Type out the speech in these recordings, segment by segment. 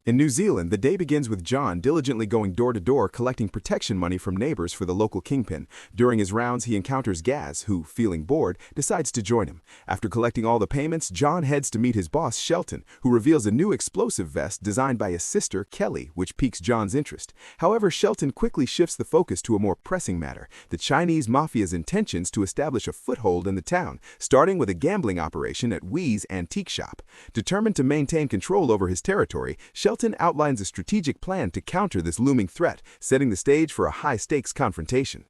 In New Zealand, the day begins with John diligently going door to door collecting protection money from neighbors for the local kingpin. During his rounds, he encounters Gaz, who, feeling bored, decides to join him. After collecting all the payments, John heads to meet his boss, Shelton, who reveals a new explosive vest designed by his sister, Kelly, which piques John's interest. However, Shelton quickly shifts the focus to a more pressing matter: the Chinese mafia's intentions to establish a foothold in the town, starting with a gambling operation at Wee's antique shop. Determined to maintain control over his territory, Shelton outlines a strategic plan to counter this looming threat, setting the stage for a high-stakes confrontation.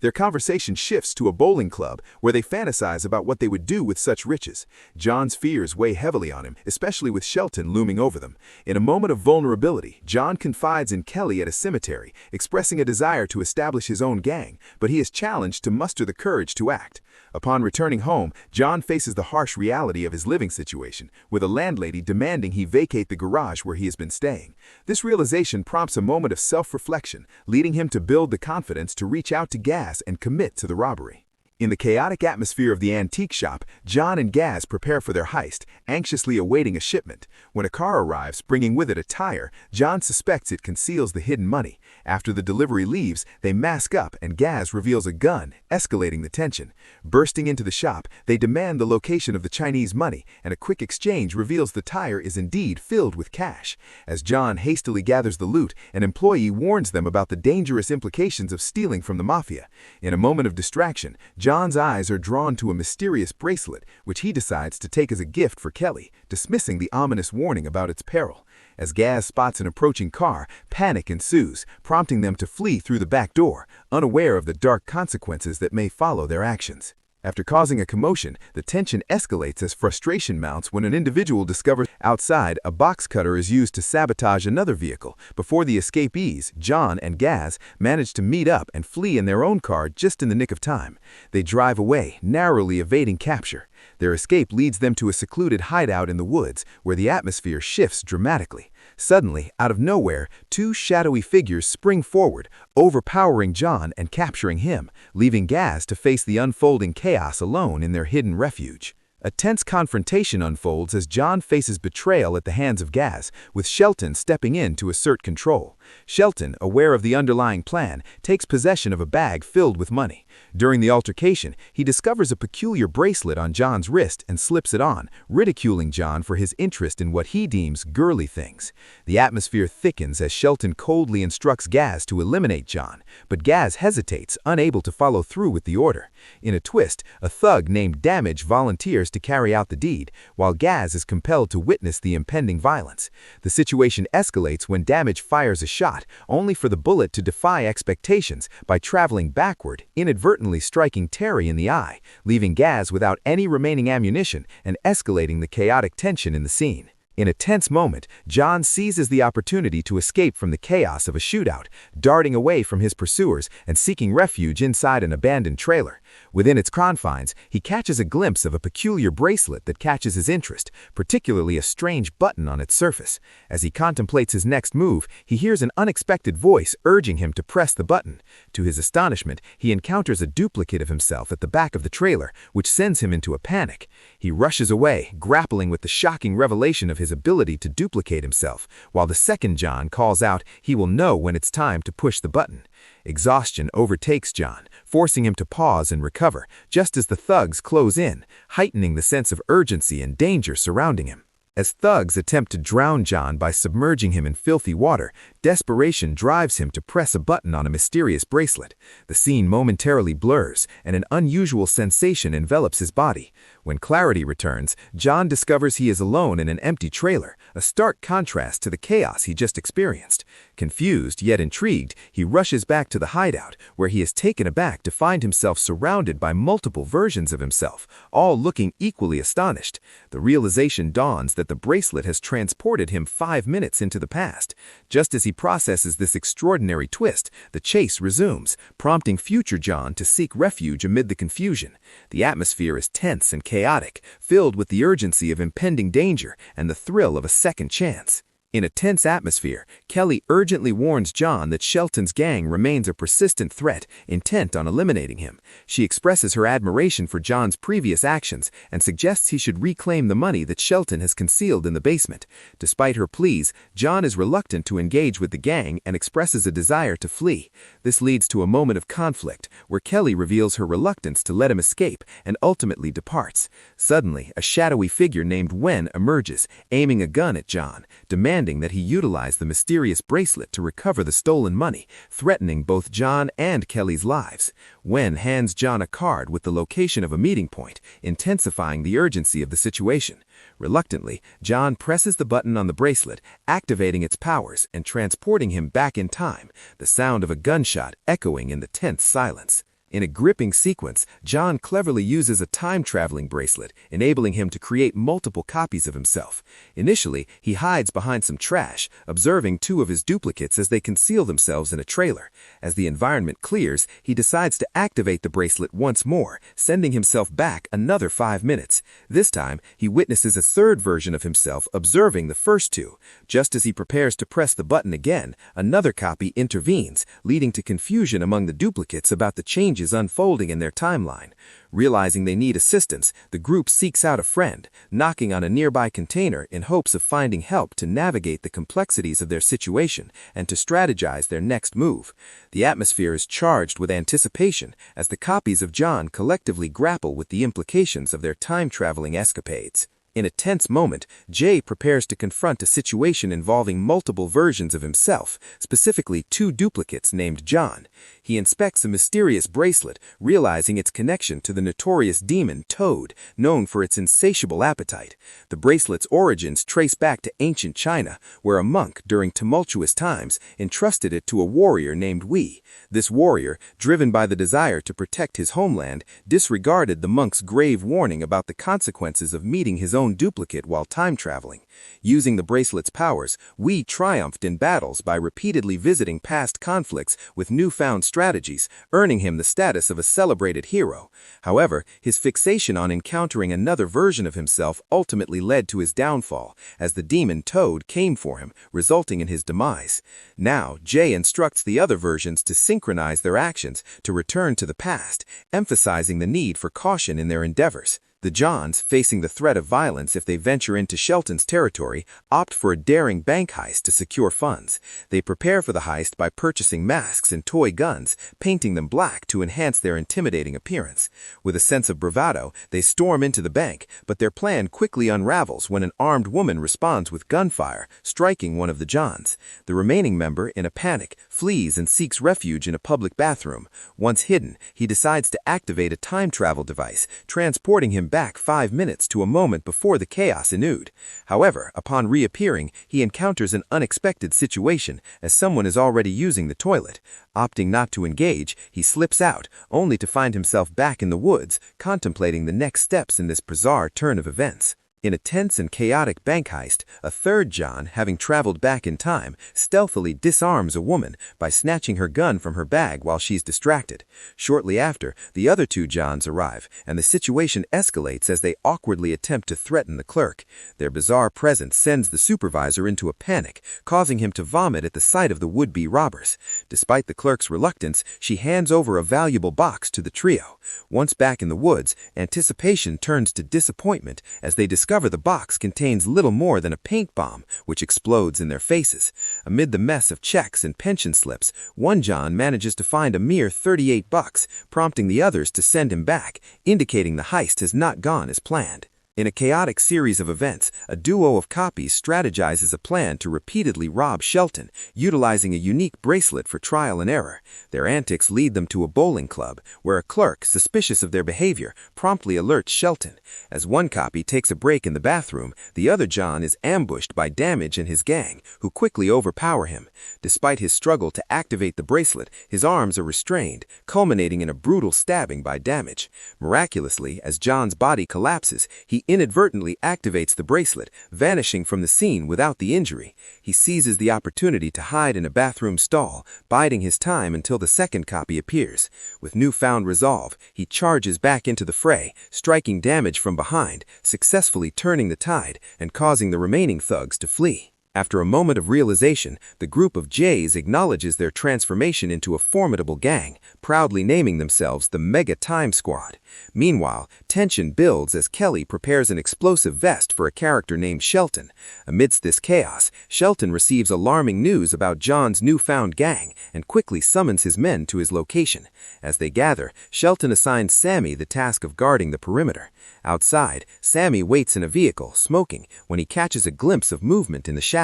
Their conversation shifts to a bowling club, where they fantasize about what they would do with such riches. John's fears weigh heavily on him, especially with Shelton looming over them. In a moment of vulnerability, John confides in Kelly at a cemetery, expressing a desire to establish his own gang, but he is challenged to muster the courage to act. Upon returning home, John faces the harsh reality of his living situation, with a landlady demanding he vacate the garage where he has been staying. This realization prompts a moment of self-reflection, leading him to build the confidence to reach out to Gaz and commit to the robbery. In the chaotic atmosphere of the antique shop, John and Gaz prepare for their heist, anxiously awaiting a shipment. When a car arrives, bringing with it a tire, John suspects it conceals the hidden money. After the delivery leaves, they mask up and Gaz reveals a gun, escalating the tension. Bursting into the shop, they demand the location of the Chinese money, and a quick exchange reveals the tire is indeed filled with cash. As John hastily gathers the loot, an employee warns them about the dangerous implications of stealing from the mafia. In a moment of distraction, John's eyes are drawn to a mysterious bracelet, which he decides to take as a gift for Kelly, dismissing the ominous warning about its peril. As Gaz spots an approaching car, panic ensues, prompting them to flee through the back door, unaware of the dark consequences that may follow their actions. After causing a commotion, the tension escalates as frustration mounts when an individual discovers outside a box cutter is used to sabotage another vehicle. Before the escapees, John and Gaz manage to meet up and flee in their own car just in the nick of time. They drive away, narrowly evading capture. Their escape leads them to a secluded hideout in the woods, where the atmosphere shifts dramatically. Suddenly, out of nowhere, two shadowy figures spring forward, overpowering John and capturing him, leaving Gaz to face the unfolding chaos alone in their hidden refuge. A tense confrontation unfolds as John faces betrayal at the hands of Gaz, with Shelton stepping in to assert control. Shelton, aware of the underlying plan, takes possession of a bag filled with money. During the altercation, he discovers a peculiar bracelet on John's wrist and slips it on, ridiculing John for his interest in what he deems girly things. The atmosphere thickens as Shelton coldly instructs Gaz to eliminate John, but Gaz hesitates, unable to follow through with the order. In a twist, a thug named Damage volunteers to carry out the deed, while Gaz is compelled to witness the impending violence. The situation escalates when Damage fires a shot, only for the bullet to defy expectations by traveling backward, inadvertently striking Terry in the eye, leaving Gaz without any remaining ammunition and escalating the chaotic tension in the scene. In a tense moment, John seizes the opportunity to escape from the chaos of a shootout, darting away from his pursuers and seeking refuge inside an abandoned trailer. Within its confines, he catches a glimpse of a peculiar bracelet that catches his interest, particularly a strange button on its surface. As he contemplates his next move, he hears an unexpected voice urging him to press the button. To his astonishment, he encounters a duplicate of himself at the back of the trailer, which sends him into a panic. He rushes away, grappling with the shocking revelation of his ability to duplicate himself, while the second John calls out he will know when it's time to push the button. Exhaustion overtakes John, forcing him to pause and recover, just as the thugs close in, heightening the sense of urgency and danger surrounding him. As thugs attempt to drown John by submerging him in filthy water, desperation drives him to press a button on a mysterious bracelet. The scene momentarily blurs, and an unusual sensation envelops his body. When clarity returns, John discovers he is alone in an empty trailer, a stark contrast to the chaos he just experienced. Confused yet intrigued, he rushes back to the hideout, where he is taken aback to find himself surrounded by multiple versions of himself, all looking equally astonished. The realization dawns that the bracelet has transported him 5 minutes into the past. Just as he processes this extraordinary twist, the chase resumes, prompting future John to seek refuge amid the confusion. The atmosphere is tense and chaotic, filled with the urgency of impending danger and the thrill of a second chance. In a tense atmosphere, Kelly urgently warns John that Shelton's gang remains a persistent threat, intent on eliminating him. She expresses her admiration for John's previous actions and suggests he should reclaim the money that Shelton has concealed in the basement. Despite her pleas, John is reluctant to engage with the gang and expresses a desire to flee. This leads to a moment of conflict, where Kelly reveals her reluctance to let him escape and ultimately departs. Suddenly, a shadowy figure named Wen emerges, aiming a gun at John, demanding that he utilize the mysterious bracelet to recover the stolen money, threatening both John and Kelly's lives. Wen hands John a card with the location of a meeting point, intensifying the urgency of the situation. Reluctantly, John presses the button on the bracelet, activating its powers and transporting him back in time, the sound of a gunshot echoing in the tense silence. In a gripping sequence, John cleverly uses a time-traveling bracelet, enabling him to create multiple copies of himself. Initially, he hides behind some trash, observing two of his duplicates as they conceal themselves in a trailer. As the environment clears, he decides to activate the bracelet once more, sending himself back another 5 minutes. This time, he witnesses a third version of himself observing the first two. Just as he prepares to press the button again, another copy intervenes, leading to confusion among the duplicates about the changes unfolding in their timeline. Realizing they need assistance, the group seeks out a friend, knocking on a nearby container in hopes of finding help to navigate the complexities of their situation and to strategize their next move. The atmosphere is charged with anticipation as the copies of John collectively grapple with the implications of their time-traveling escapades. In a tense moment, Jay prepares to confront a situation involving multiple versions of himself, specifically two duplicates named John. He inspects a mysterious bracelet, realizing its connection to the notorious demon Toad, known for its insatiable appetite. The bracelet's origins trace back to ancient China, where a monk, during tumultuous times, entrusted it to a warrior named Wei. This warrior, driven by the desire to protect his homeland, disregarded the monk's grave warning about the consequences of meeting his own duplicate while time traveling. Using the bracelet's powers, Wei triumphed in battles by repeatedly visiting past conflicts with newfound strategies, earning him the status of a celebrated hero. However, his fixation on encountering another version of himself ultimately led to his downfall, as the demon Toad came for him, resulting in his demise. Now, Jay instructs the other versions to synchronize their actions to return to the past, emphasizing the need for caution in their endeavors. The Johns, facing the threat of violence if they venture into Shelton's territory, opt for a daring bank heist to secure funds. They prepare for the heist by purchasing masks and toy guns, painting them black to enhance their intimidating appearance. With a sense of bravado, they storm into the bank, but their plan quickly unravels when an armed woman responds with gunfire, striking one of the Johns. The remaining member, in a panic, flees and seeks refuge in a public bathroom. Once hidden, he decides to activate a time travel device, transporting him back 5 minutes to a moment before the chaos ensued. However, upon reappearing, he encounters an unexpected situation as someone is already using the toilet. Opting not to engage, he slips out, only to find himself back in the woods, contemplating the next steps in this bizarre turn of events. In a tense and chaotic bank heist, a third John, having traveled back in time, stealthily disarms a woman by snatching her gun from her bag while she's distracted. Shortly after, the other two Johns arrive, and the situation escalates as they awkwardly attempt to threaten the clerk. Their bizarre presence sends the supervisor into a panic, causing him to vomit at the sight of the would-be robbers. Despite the clerk's reluctance, she hands over a valuable box to the trio. Once back in the woods, anticipation turns to disappointment as they discover the box contains little more than a paint bomb, which explodes in their faces. Amid the mess of checks and pension slips, one John manages to find a mere $38, prompting the others to send him back, indicating the heist has not gone as planned. In a chaotic series of events, a duo of copies strategizes a plan to repeatedly rob Shelton, utilizing a unique bracelet for trial and error. Their antics lead them to a bowling club, where a clerk, suspicious of their behavior, promptly alerts Shelton. As one copy takes a break in the bathroom, the other John is ambushed by Damage and his gang, who quickly overpower him. Despite his struggle to activate the bracelet, his arms are restrained, culminating in a brutal stabbing by Damage. Miraculously, as John's body collapses, he inadvertently activates the bracelet, vanishing from the scene without the injury. He seizes the opportunity to hide in a bathroom stall, biding his time until the second copy appears. With newfound resolve, he charges back into the fray, striking Damage from behind, successfully turning the tide and causing the remaining thugs to flee. After a moment of realization, the group of Jays acknowledges their transformation into a formidable gang, proudly naming themselves the Mega Time Squad. Meanwhile, tension builds as Kelly prepares an explosive vest for a character named Shelton. Amidst this chaos, Shelton receives alarming news about John's newfound gang and quickly summons his men to his location. As they gather, Shelton assigns Sammy the task of guarding the perimeter. Outside, Sammy waits in a vehicle, smoking, when he catches a glimpse of movement in the shadows.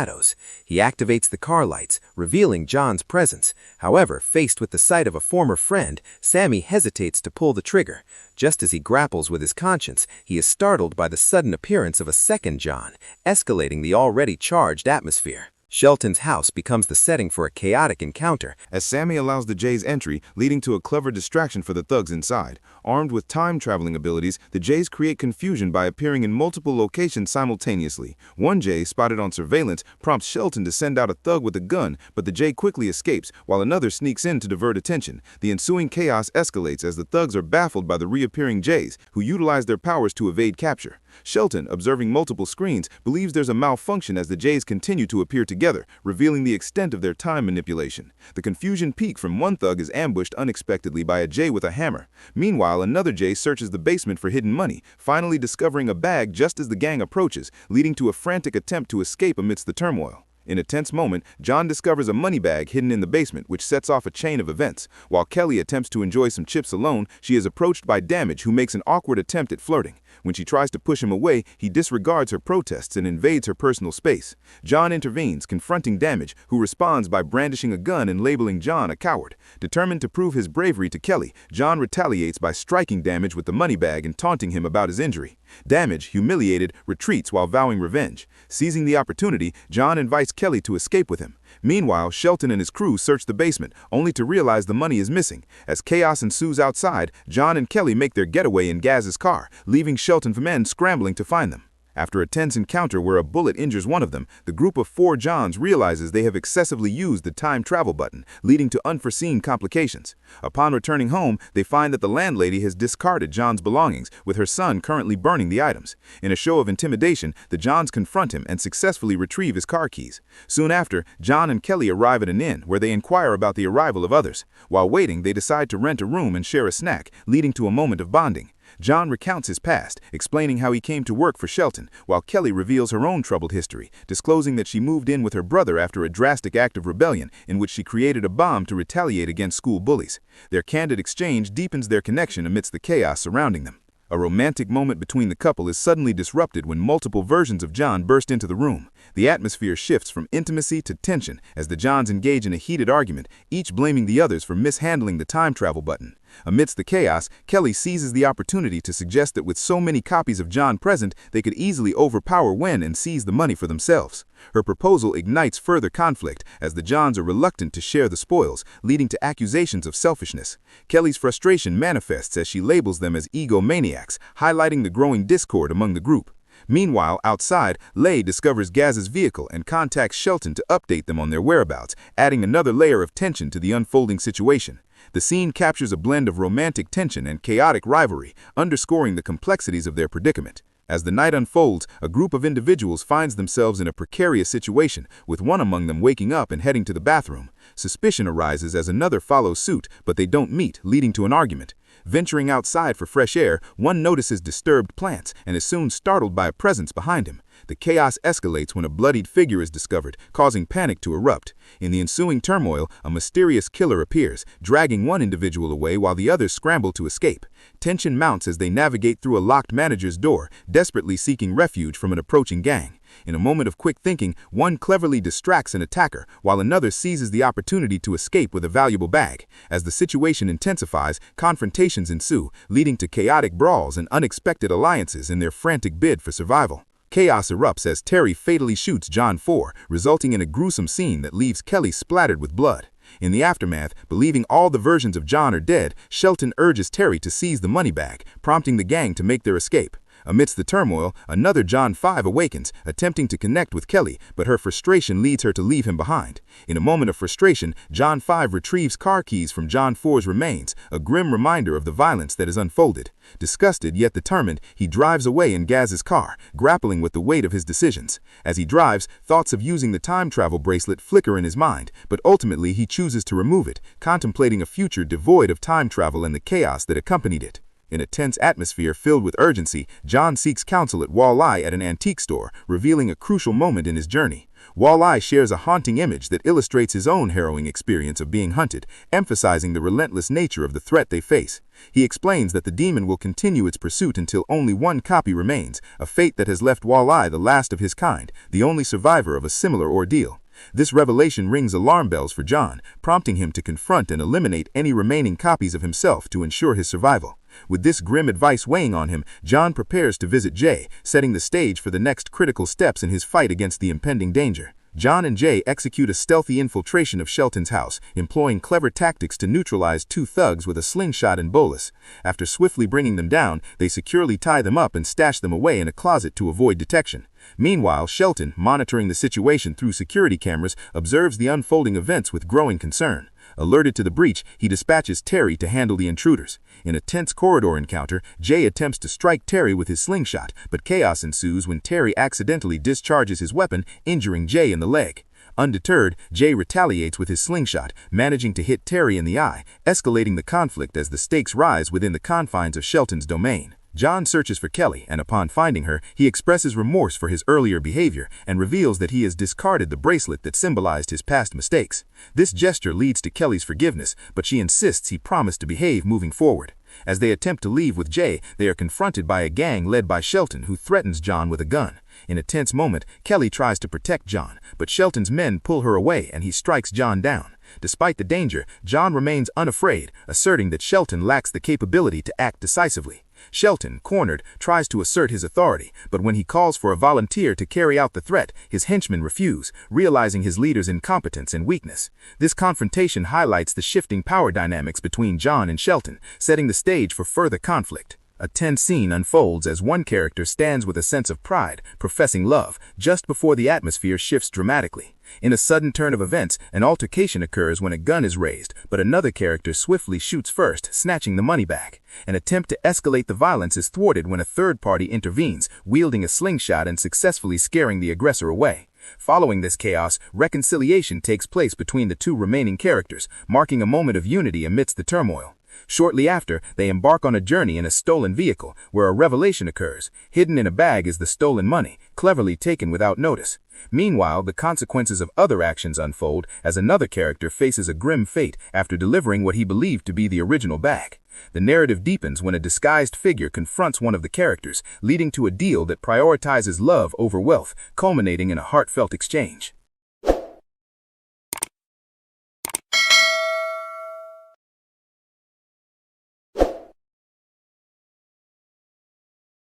He activates the car lights, revealing John's presence. However, faced with the sight of a former friend, Sammy hesitates to pull the trigger. Just as he grapples with his conscience, he is startled by the sudden appearance of a second John, escalating the already charged atmosphere. Shelton's house becomes the setting for a chaotic encounter, as Sammy allows the Jays entry, leading to a clever distraction for the thugs inside. Armed with time-traveling abilities, the Jays create confusion by appearing in multiple locations simultaneously. One Jay, spotted on surveillance, prompts Shelton to send out a thug with a gun, but the Jay quickly escapes, while another sneaks in to divert attention. The ensuing chaos escalates as the thugs are baffled by the reappearing Jays, who utilize their powers to evade capture. Shelton, observing multiple screens, believes there's a malfunction as the Jays continue to appear together, revealing the extent of their time manipulation. The confusion peaks from one thug is ambushed unexpectedly by a Jay with a hammer. Meanwhile, another Jay searches the basement for hidden money, finally discovering a bag just as the gang approaches, leading to a frantic attempt to escape amidst the turmoil. In a tense moment, John discovers a money bag hidden in the basement, which sets off a chain of events. While Kelly attempts to enjoy some chips alone, she is approached by Damage, who makes an awkward attempt at flirting. When she tries to push him away, he disregards her protests and invades her personal space. John intervenes, confronting Damage, who responds by brandishing a gun and labeling John a coward. Determined to prove his bravery to Kelly, John retaliates by striking Damage with the money bag and taunting him about his injury. Damage, humiliated, retreats while vowing revenge. Seizing the opportunity, John invites Kelly to escape with him. Meanwhile, Shelton and his crew search the basement, only to realize the money is missing. As chaos ensues outside, John and Kelly make their getaway in Gaz's car, leaving Shelton's men scrambling to find them. After a tense encounter where a bullet injures one of them, the group of 4 Johns realizes they have excessively used the time travel button, leading to unforeseen complications. Upon returning home, they find that the landlady has discarded John's belongings, with her son currently burning the items. In a show of intimidation, the Johns confront him and successfully retrieve his car keys. Soon after, John and Kelly arrive at an inn, where they inquire about the arrival of others. While waiting, they decide to rent a room and share a snack, leading to a moment of bonding. John recounts his past, explaining how he came to work for Shelton, while Kelly reveals her own troubled history, disclosing that she moved in with her brother after a drastic act of rebellion in which she created a bomb to retaliate against school bullies. Their candid exchange deepens their connection amidst the chaos surrounding them. A romantic moment between the couple is suddenly disrupted when multiple versions of John burst into the room. The atmosphere shifts from intimacy to tension as the Johns engage in a heated argument, each blaming the others for mishandling the time travel button. Amidst the chaos, Kelly seizes the opportunity to suggest that with so many copies of John present, they could easily overpower Wen and seize the money for themselves. Her proposal ignites further conflict as the Johns are reluctant to share the spoils, leading to accusations of selfishness. Kelly's frustration manifests as she labels them as egomaniacs, highlighting the growing discord among the group. Meanwhile, outside, Lei discovers Gaz's vehicle and contacts Shelton to update them on their whereabouts, adding another layer of tension to the unfolding situation. The scene captures a blend of romantic tension and chaotic rivalry, underscoring the complexities of their predicament. As the night unfolds, a group of individuals finds themselves in a precarious situation, with one among them waking up and heading to the bathroom. Suspicion arises as another follows suit, but they don't meet, leading to an argument. Venturing outside for fresh air, one notices disturbed plants and is soon startled by a presence behind him. The chaos escalates when a bloodied figure is discovered, causing panic to erupt. In the ensuing turmoil, a mysterious killer appears, dragging one individual away while the others scramble to escape. Tension mounts as they navigate through a locked manager's door, desperately seeking refuge from an approaching gang. In a moment of quick thinking, one cleverly distracts an attacker, while another seizes the opportunity to escape with a valuable bag. As the situation intensifies, confrontations ensue, leading to chaotic brawls and unexpected alliances in their frantic bid for survival. Chaos erupts as Terry fatally shoots John 4, resulting in a gruesome scene that leaves Kelly splattered with blood. In the aftermath, believing all the versions of John are dead, Shelton urges Terry to seize the money bag, prompting the gang to make their escape. Amidst the turmoil, another John 5 awakens, attempting to connect with Kelly, but her frustration leads her to leave him behind. In a moment of frustration, John 5 retrieves car keys from John 4's remains, a grim reminder of the violence that is unfolded. Disgusted yet determined, he drives away in Gaz's car, grappling with the weight of his decisions. As he drives, thoughts of using the time travel bracelet flicker in his mind, but ultimately he chooses to remove it, contemplating a future devoid of time travel and the chaos that accompanied it. In a tense atmosphere filled with urgency, John seeks counsel at Wall-E at an antique store, revealing a crucial moment in his journey. Wall-E shares a haunting image that illustrates his own harrowing experience of being hunted, emphasizing the relentless nature of the threat they face. He explains that the demon will continue its pursuit until only one copy remains, a fate that has left Wall-E the last of his kind, the only survivor of a similar ordeal. This revelation rings alarm bells for John, prompting him to confront and eliminate any remaining copies of himself to ensure his survival. With this grim advice weighing on him, John prepares to visit Jay, setting the stage for the next critical steps in his fight against the impending danger. John and Jay execute a stealthy infiltration of Shelton's house, employing clever tactics to neutralize two thugs with a slingshot and bolus. After swiftly bringing them down, they securely tie them up and stash them away in a closet to avoid detection. Meanwhile, Shelton, monitoring the situation through security cameras, observes the unfolding events with growing concern. Alerted to the breach, he dispatches Terry to handle the intruders. In a tense corridor encounter, Jay attempts to strike Terry with his slingshot, but chaos ensues when Terry accidentally discharges his weapon, injuring Jay in the leg. Undeterred, Jay retaliates with his slingshot, managing to hit Terry in the eye, escalating the conflict as the stakes rise within the confines of Shelton's domain. John searches for Kelly, and upon finding her, he expresses remorse for his earlier behavior and reveals that he has discarded the bracelet that symbolized his past mistakes. This gesture leads to Kelly's forgiveness, but she insists he promised to behave moving forward. As they attempt to leave with Jay, they are confronted by a gang led by Shelton, who threatens John with a gun. In a tense moment, Kelly tries to protect John, but Shelton's men pull her away and he strikes John down. Despite the danger, John remains unafraid, asserting that Shelton lacks the capability to act decisively. Shelton, cornered, tries to assert his authority, but when he calls for a volunteer to carry out the threat, his henchmen refuse, realizing his leader's incompetence and weakness. This confrontation highlights the shifting power dynamics between John and Shelton, setting the stage for further conflict. A tense scene unfolds as one character stands with a sense of pride, professing love, just before the atmosphere shifts dramatically. In a sudden turn of events, an altercation occurs when a gun is raised, but another character swiftly shoots first, snatching the money back. An attempt to escalate the violence is thwarted when a third party intervenes, wielding a slingshot and successfully scaring the aggressor away. Following this chaos, reconciliation takes place between the two remaining characters, marking a moment of unity amidst the turmoil. Shortly after, they embark on a journey in a stolen vehicle, where a revelation occurs. Hidden in a bag is the stolen money, cleverly taken without notice. Meanwhile, the consequences of other actions unfold as another character faces a grim fate after delivering what he believed to be the original bag. The narrative deepens when a disguised figure confronts one of the characters, leading to a deal that prioritizes love over wealth, culminating in a heartfelt exchange.